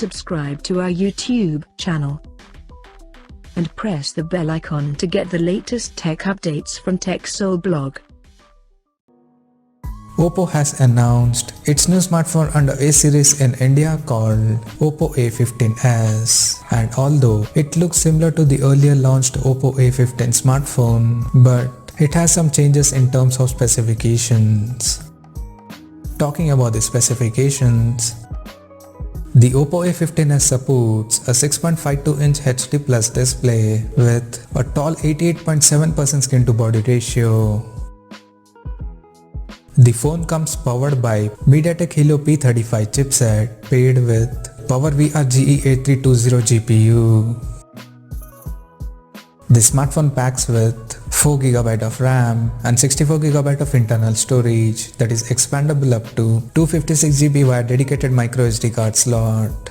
subscribe to our YouTube channel and press the bell icon to get the latest tech updates from TechSole Blog. Oppo has announced its new smartphone under A series in India called Oppo A15S, and although it looks similar to the earlier launched Oppo A15 smartphone, but it has some changes in terms of specifications. Talking about the specifications, the Oppo A15S supports a 6.52-inch HD Plus display with a tall 88.7% skin to body ratio. The phone comes powered by MediaTek Helio P35 chipset paired with PowerVR GE8320 GPU. The smartphone packs with 4GB of RAM and 64GB of internal storage that is expandable up to 256GB via dedicated microSD card slot.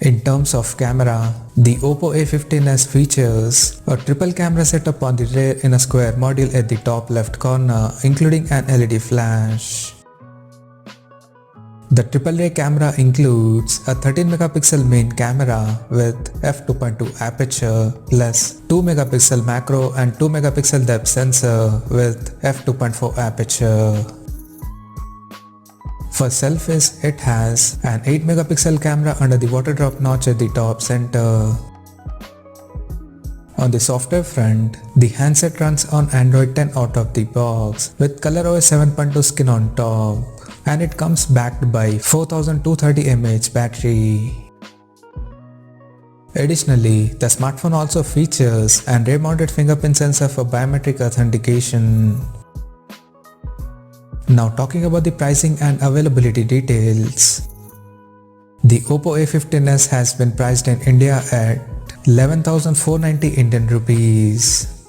In terms of camera, the Oppo A15S features a triple camera setup on the rear in a square module at the top left corner, including an LED flash. The AAA camera includes a 13MP main camera with f2.2 aperture plus 2MP macro and 2MP depth sensor with f2.4 aperture. For selfies, it has an 8MP camera under the water drop notch at the top center. On the software front, the handset runs on Android 10 out of the box with ColorOS 7.2 skin on top, and it comes backed by 4230 mAh battery. Additionally, the smartphone also features an rear-mounted fingerprint sensor for biometric authentication. Now talking about the pricing and availability details. The Oppo A15S has been priced in India at 11,490 Indian rupees,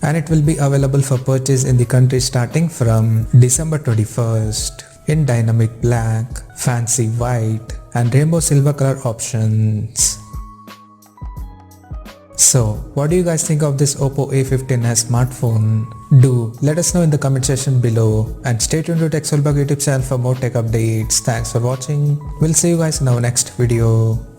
and it will be available for purchase in the country starting from December 21st in dynamic black, fancy white and rainbow silver color options. So, what do you guys think of this Oppo A15S smartphone? Do let us know in the comment section below, and stay tuned to TechSole Blog YouTube channel for more tech updates. Thanks for watching. We'll see you guys in our next video.